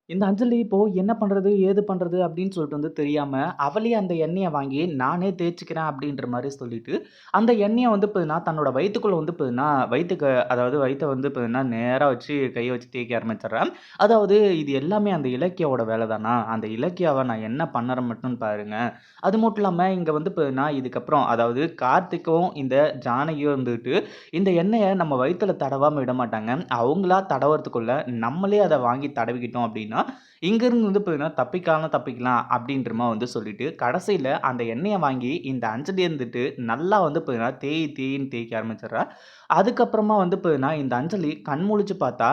இந்த அஞ்சலி இப்போ என்ன பண்றது? ஏது பண்றது? அப்படின்னு சொல்லிட்டு தெரியாம, அவளே அந்த எண்ணெய வாங்கி நானே தேய்ச்சுக்கிறேன் அப்படின்ற மாரி சொல்லிட்டு, அந்த எண்ணெய பார்த்தீங்கன்னா, தன்னோட வயித்துக்குள்ள பார்த்தீங்கன்னா, வயித்துக்கு அதாவது வயித்த பார்த்தீங்கன்னா, நேரா வச்சு கைய வச்சு தேய்க்க ஆரம்பிச்சுடுறா. அதாவது இது எல்லாமே அந்த இலக்கியாவோட வேல தானா? அந்த இலக்கியாவ நான் என்ன பண்ணறேன் மட்டும் பாருங்க. அது மட்டும் இல்லாம இங்க பார்த்தீங்கன்னா, இதுக்கப்புறம் அதாவது கார்த்திக்கும், இந்த ஜானகியும் இந்த எண்ணெய நம்ம வயித்துல தடவாம விடமாட்டாங்க. அவங்களா தடவறதுக்குள்ள நம்மளே அத வாங்கி தடவிக்கிட்டோம் அப்படின்னா, இங்கிருந்து பார்த்தீங்கன்னா, தப்பிக்கலாம் தப்பிக்கலாம் அப்படின்ற மாரி சொல்லிட்டு, கடைசியில அந்த எண்ணெய வாங்கி இந்த அஞ்சலி நல்லா பார்த்தீங்கன்னா, தேய் தேயின்னு தேய்க்க ஆரம்பிச்சுடுறா. அதுக்கப்புறமா பார்த்தீங்கன்னா, இந்த அஞ்சலி கண் முழிச்சு பார்த்தா,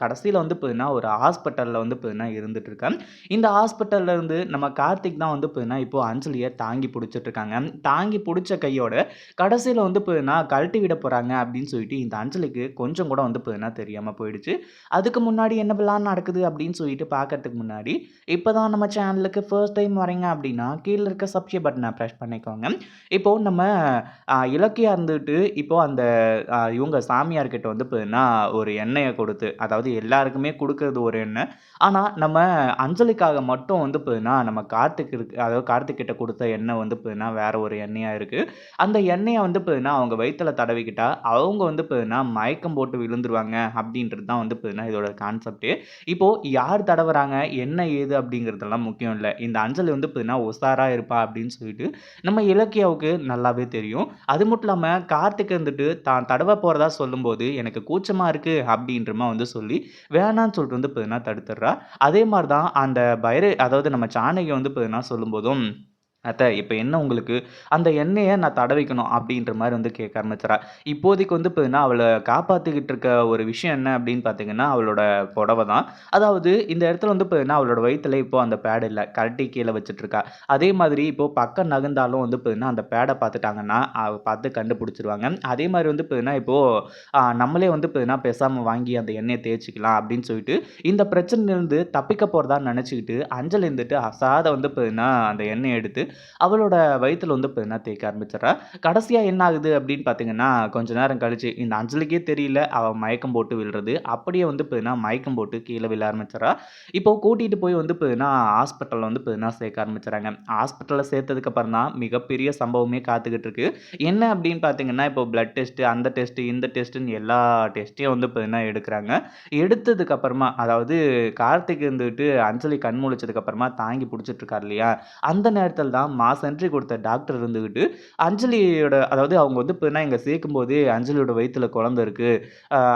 கடைசியில பார்த்தீங்கன்னா, ஒரு ஹாஸ்பிட்டல்ல பார்த்தீங்கன்னா இருந்துட்டு இருக்கா. இந்த ஹாஸ்பிட்டல்ல இருந்து நம்ம கார்த்திக் தான் பார்த்தீங்கன்னா, இப்போ அஞ்சலிய தாங்கி புடிச்சுட்டு இருக்காங்க. தாங்கி புடிச்ச கையோட கடைசியில பார்த்தீங்கன்னா, கழட்டி விட போறாங்க அப்படின்னு சொல்லிட்டு இந்த அஞ்சலிக்கு கொஞ்சம் கூட பார்த்தீங்கன்னா தெரியாம போயிடுச்சு. அதுக்கு முன்னாடி என்னவெல்லாம் நடக்குது அப்படின்னு சொல்லிட்டு பார்க்கறதுக்கு முன்னாடி, இப்பதான் நம்ம சேனலுக்கு ஃபர்ஸ்ட் டைம் வரீங்க அப்படின்னா, கீழ இருக்க சப்ஸ்கிரைப் பட்டன பிரஸ் பண்ணிக்கோங்க. இப்போ நம்ம இலக்கியா இப்போ அந்த இவங்க சாமியார்கிட்ட பார்த்தீங்கன்னா, ஒரு எண்ணெய குடுத்து, அதாவது எல்லாருக்குமே குடுக்குறது ஒரு எண்ணெய். ஆனா, நம்ம அஞ்சலிக்காக மட்டும் பார்த்தீங்கன்னா, நம்ம கார்த்திக் இருக்கு அதாவது கார்த்திக் கிட்ட குடுத்த எண்ணெய் பார்த்தீங்கன்னா, வேற ஒரு எண்ணெயா இருக்கு. அந்த எண்ணெய பார்த்தீங்கன்னா, அவங்க வயித்துல தடவிக்கிட்டா, அவங்க பார்த்தீங்கன்னா, மயக்கம் போட்டு விழுந்துருவாங்க அப்படின்றது தான் பார்த்தீங்கன்னா, இதோட கான்செப்ட்டே. இப்போ யார் தடவுறாங்க, என்ன ஏது அப்படிங்கிறதெல்லாம் முக்கியம் இல்ல. இந்த அஞ்சலி பார்த்தீங்கன்னா, உஷாரா இருப்பா அப்படின்னு சொல்லிட்டு, நம்ம இலக்கியாவுக்கு நல்லாவே தெரியும். அது மட்டும் இல்லாம கார்த்திக் தான் தடவ போறதா சொல்லும்போது, எனக்கு கூச்சமா இருக்கு அப்படின்ற மாரி சொல்லி, வேணான்னு சொல்லிட்டு பார்த்தீங்கன்னா தடுத்துடுறா. அதே மாரி தான் அந்த அதாவது நம்ம ஜானகி பார்த்தீங்கன்னா சொல்லும்போதும், "அத்த இப்ப என்ன உங்களுக்கு? அந்த எண்ணெய நான் தடவிக்கணும்." அப்படின்ற மாரி கேட்க ஆரம்பிச்சுறா. இப்போதைக்கு பார்த்தீங்கன்னா, அவள காப்பாத்திக்கிட்டு இருக்க ஒரு விஷயம் என்ன அப்படின்னு பார்த்தீங்கன்னா, அவளோட புடவ தான். அதாவது இந்த இடத்துல பார்த்தீங்கன்னா, அவளோட வயித்துல இப்போ அந்த பேட் இல்ல. கழட்டி கீழ வச்சுட்டு இருக்கா. அதே மாதிரி இப்போ பக்கம் நகர்ந்தாலும் பார்த்தீங்கன்னா, அந்த பேட பார்த்துட்டாங்கன்னா, பார்த்து கண்டுபிடிச்சுருவாங்க. அதே மாரி பார்த்தீங்கன்னா, இப்போ நம்மளே பார்த்தீங்கன்னா, பேசாம வாங்கி அந்த எண்ணெய தேய்ச்சுக்கலாம் அப்படின்னு சொல்லிட்டு, இந்த பிரச்சனையிலிருந்து தப்பிக்க போறதா நெனச்சுக்கிட்டு, அஞ்சலி அசாத பார்த்தீங்கன்னா, அந்த எண்ணெய எடுத்து அவளோட வயித்துல பார்த்தீங்கன்னா தேய்க்க ஆரம்பிச்சுடுறா. கடைசியா என்ன ஆகுது அப்படின்னு பார்த்தீங்கன்னா, கொஞ்ச நேரம் கழிச்சு இந்த அஞ்சலிக்கே தெரியல அவ மயக்கம் போட்டு விழுறது. அப்படியே பார்த்தீங்கன்னா மயக்கம் போட்டு கீழ விழ ஆரம்பிச்சுடுறா. இப்போ கூட்டிட்டு போய் பார்த்தீங்கன்னா ஹாஸ்பிட்டல்ல பார்த்தீங்கன்னா சேர்க்க ஆரம்பிச்சுறாங்க. ஹாஸ்பிட்டல்ல சேர்த்ததுக்கு அப்புறம் தான் மிகப்பெரிய சம்பவமே காத்துக்கிட்டு இருக்கு. என்ன அப்படின்னு பார்த்தீங்கன்னா, இப்போ பிளட் டெஸ்ட், அந்த டெஸ்ட், இந்த டெஸ்ட்ன்னு எல்லா டெஸ்ட்டையும் பார்த்தீங்கன்னா எடுக்குறாங்க. எடுத்ததுக்கு அப்புறமா அதாவது கார்த்திக் அஞ்சலி கண் முழிச்சதுக்கு அப்புறமா தாங்கி புடிச்சிட்டு இருக்காரு இல்லையா? அந்த நேரத்தில தான் மாஸ் என்ட்ரி கொடுத்த டாக்டர் அஞ்சலியோட அதாவது அவங்க பார்த்தீங்கன்னா இங்க சேர்க்கும்போதே அஞ்சலியோட வயித்துல குழந்தை இருக்கு.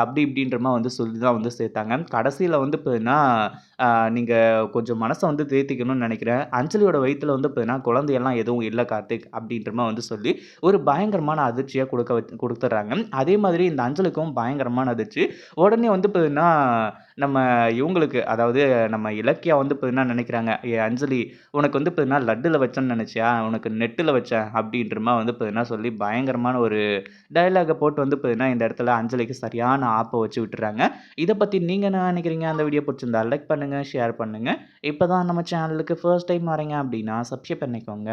அப்படி இப்படின்ற மாரி சொல்லி தான் சேர்த்தாங்க. கடைசியில பார்த்தீங்கன்னா, அ நீங்க கொஞ்சம் மனச தேத்திக்கணும்னு நெனைக்கிறேன். அஞ்சலியோட வயித்துல பார்த்தீங்கன்னா, குழந்தையெல்லாம் எதுவும் இல்ல கார்த்திக் அப்படின்ற மாரி சொல்லி, ஒரு பயங்கரமான அதிர்ச்சிய குடுத்துர்றாங்க. அதே மாதிரி இந்த அஞ்சலிக்கும் பயங்கரமான அதிர்ச்சி. உடனே பார்த்தீங்கன்னா, நம்ம இவங்களுக்கு அதாவது நம்ம இலக்கியா பார்த்தீங்கன்னா நெனைக்கிறாங்க, அஞ்சலி உனக்கு பார்த்தீங்கன்னா, லட்டுல வச்சேன்னு நெனச்சியா? உனக்கு நெட்டுல வச்சேன்." அப்படின்ற மாரி பார்த்தீங்கன்னா சொல்லி பயங்கரமான ஒரு டயலாக்க போட்டு பார்த்தீங்கன்னா, இந்த இடத்துல அஞ்சலிக்கு சரியான ஆப்ப வச்சு விட்டுர்றாங்க. இத பத்தி நீங்க என்ன நெனைக்கிறீங்க? அந்த வீடியோ புடிச்சிருந்தா லைக் பண்ணுங்க, ஷேர் பண்ணுங்க. இப்ப தான் நம்ம சேனலுக்கு ஃபர்ஸ்ட் டைம் வரீங்க அப்படின்னா, சப்ஸ்கிரைப் பண்ணிக்கோங்க.